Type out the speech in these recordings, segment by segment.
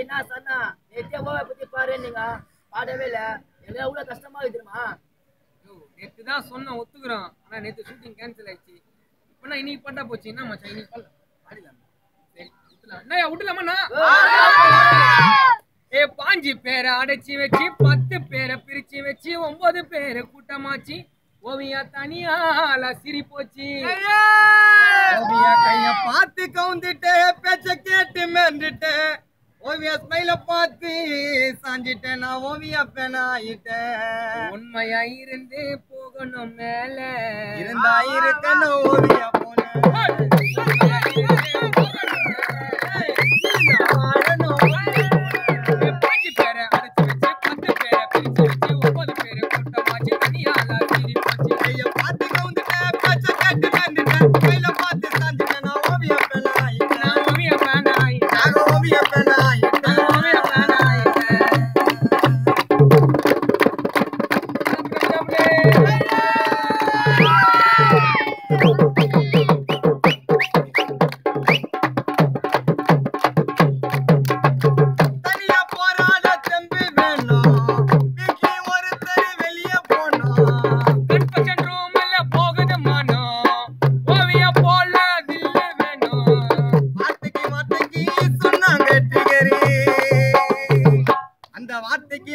என்ன சொன்னா நேத்தே ஓவை பத்தி பாரு நீங்க பாடவே இல்ல எல்லாம் எவ்வளவு கஷ்டமா இருக்குமா நேத்து தான் சொன்னேன் ஒத்துக்குறோம் ஆனா நேத்து ஷூட்டிங் கேன்சல் ஆயிடுச்சு இப்ப இன்னைக்கு பண்ணா போச்சு என்ன மச்சான் இன்னைக்கு பாடலாம் சரி விட்டுலாம் விட்டுலாமா பாஞ்சு பேரை அடைச்சி வச்சு 10 பேரை பிரிச்சு வச்சு 9 பேரை கூட்டமாச்சு ஓவியா தனியால சிரி போச்சு ஓவியா கைய பார்த்து கவுந்துட்டு பேச்ச கேட்டு மேந்துட்டு ஓவியா ஸ்மைல பார்த்து சாஞ்சிட்டேன் நான் ஓவியா பேனாயிட்டேன் உண்மையா இருந்து போகணும் மேல இருந்தா இருக்கணும் ஓவியா போன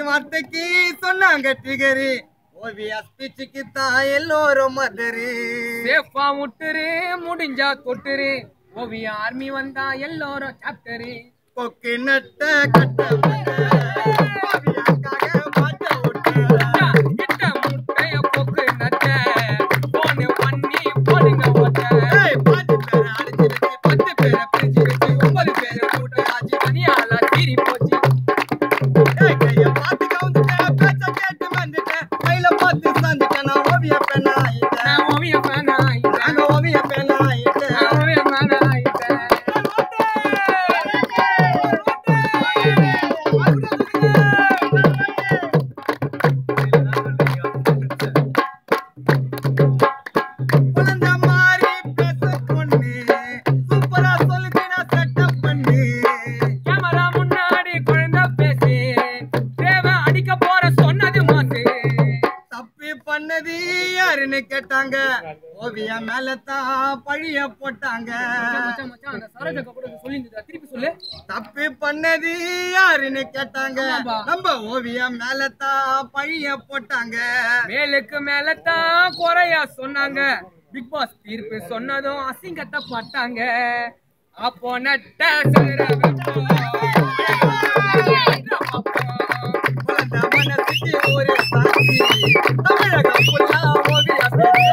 வார்த்தைக்கு சொன்னாங்க டிகரி ஓவியா ஸ்பீச்சுக்கு தான் எல்லோரும் மதரி சேஃபா முட்டுரு முடிஞ்சா தொட்டுரு ஓவியா ஆர்மி வந்தா எல்லாரும் சாப்டரு கொக்கு நட்ட கட்ட ஓவியாக்காக மாட்ட விட்டு கிட்ட முட்டைய கொக்கு நட்ட போன பண்ணி போடுங்க ஓட்ட 5 பேரை அடிச்சு வச்சு 10 பேரை பிரிச்சு வச்சு 9 பேரை கூட்டம் ஆச்சு தனியால சீரி போச்சு கைய பார்த்து கவுந்துட்டேன் பேச்ச கேட்டு வந்துட்டேன் கையில பார்த்து சாஞ்சிட்டேன் நான் ஓவியா பேனாயிட்டேன் ஓவியா பேனாயிட்டேன் நான் ஓவியா பேனாயிட்டேன் ஓவியா பேனாயிட்டேன் குழந்தை மாதிரி பேச பொண்ணு சூப்பரா சொல்லுது நான் செட்டப் பண்ணு கேமரா முன்னாடி குழந்தை பேசி தேவை அடிக்க போற சொன்னது மாத்து தப்பி பண்ணது யாருன்னு கேட்டாங்க ஓவியா மேலதான் பழிய போட்டாங்க மச்சான் மச்சான் அந்த சரோஜா கூட சொல்லிருந்தா திருப்பி சொல்லு தப்பி பண்ணது யாருன்னு கேட்டாங்க ஆமாப்பா. நம்ம ஓவியா மேலதான் பழிய போட்டாங்க மேலுக்கு மேலதான் குறையா சொன்னாங்க பிக் பாஸ் தீர்ப்பு சொன்னதும் அசிங்கத்தை பட்டாங்க அப்போ நட்ட குழந்தை மனசுக்கு ஒரு சாட்சி தமிழகம் ஃபுல்லா ஓவியா பேச்சு